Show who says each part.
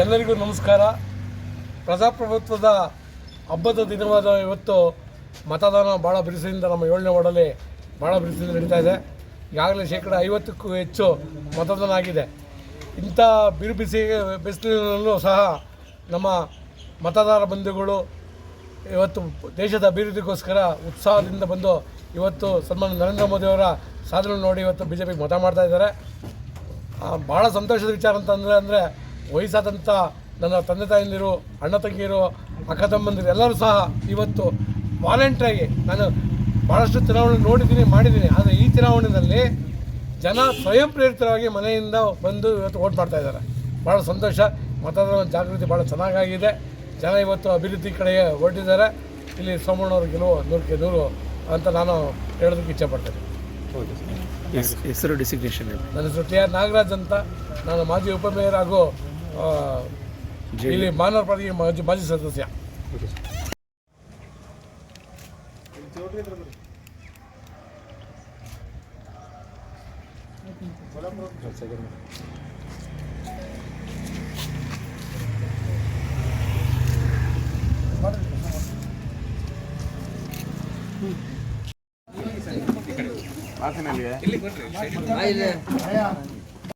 Speaker 1: ಎಲ್ಲರಿಗೂ ನಮಸ್ಕಾರ. ಪ್ರಜಾಪ್ರಭುತ್ವದ ಹಬ್ಬದ ದಿನವಾದ ಇವತ್ತು ಮತದಾನ ಭಾಳ ಬಿರುಸಿನಿಂದ ನಮ್ಮ 7ನೇ ವಾರ್ಡಲ್ಲಿ ಭಾಳ ಬಿರುಸಿನಿಂದ ನಡೀತಾ ಇದೆ. ಈಗಾಗಲೇ 50%ಕ್ಕೂ ಹೆಚ್ಚು ಮತದಾನ ಆಗಿದೆ. ಇಂಥ ಬಿಸಿಲಿನಲ್ಲೂ ಸಹ ನಮ್ಮ ಮತದಾರ ಬಂಧುಗಳು ಇವತ್ತು ದೇಶದ ಅಭಿವೃದ್ಧಿಗೋಸ್ಕರ ಉತ್ಸಾಹದಿಂದ ಬಂದು ಇವತ್ತು ಸನ್ಮಾನ್ಯ ನರೇಂದ್ರ ಮೋದಿಯವರ ಸಾಧನೆ ನೋಡಿ ಇವತ್ತು BJPಗೆ ಮತ ಮಾಡ್ತಾ ಇದ್ದಾರೆ. ಭಾಳ ಸಂತೋಷದ ವಿಚಾರ ಅಂತಂದರೆ ವಯಸ್ಸಾದಂಥ ನನ್ನ ತಂದೆ ತಾಯಂದಿರು, ಅಣ್ಣ ತಂಗಿಯರು, ಅಕ್ಕ ತಮ್ಮಂದಿರು ಎಲ್ಲರೂ ಸಹ ಇವತ್ತು ವಾಲಂಟ್ರಿಯಾಗಿ, ನಾನು ಭಾಳಷ್ಟು ಚುನಾವಣೆ ನೋಡಿದ್ದೀನಿ, ಮಾಡಿದ್ದೀನಿ. ಆದರೆ ಈ ಚುನಾವಣೆಯಲ್ಲಿ ಜನ ಸ್ವಯಂ ಪ್ರೇರಿತರಾಗಿ ಮನೆಯಿಂದ ಬಂದು ಇವತ್ತು ವೋಟ್ ಮಾಡ್ತಾಯಿದ್ದಾರೆ. ಭಾಳ ಸಂತೋಷ. ಮತದಾನ ಜಾಗೃತಿ ಭಾಳ ಚೆನ್ನಾಗಾಗಿದೆ. ಜನ ಇವತ್ತು ಅಭಿವೃದ್ಧಿ ಕಡೆಗೆ ಹೊರಟಿದ್ದಾರೆ. ಇಲ್ಲಿ ಸೋಮಣ್ಣವ್ರ ಗೆಲುವು 100ಕ್ಕೆ 100 ಅಂತ ನಾನು ಹೇಳೋದಕ್ಕೆ ಇಚ್ಛೆಪಡ್ತೇನೆ.
Speaker 2: ಹೆಸರು ಡೆಸಿಗ್ನೇಷನ್?
Speaker 1: ನನ್ನ ಹೆಸರು TR ನಾಗರಾಜ್ ಅಂತ. ನಾನು ಮಾಜಿ ಉಪಮೇಯರ್ ಹಾಗೂ ಇಲ್ಲಿ ಮಾನವ ಪಾಲಿಕೆ ಮಾಜಿ ಸದಸ್ಯ.
Speaker 3: ಇಲ್ಲಿ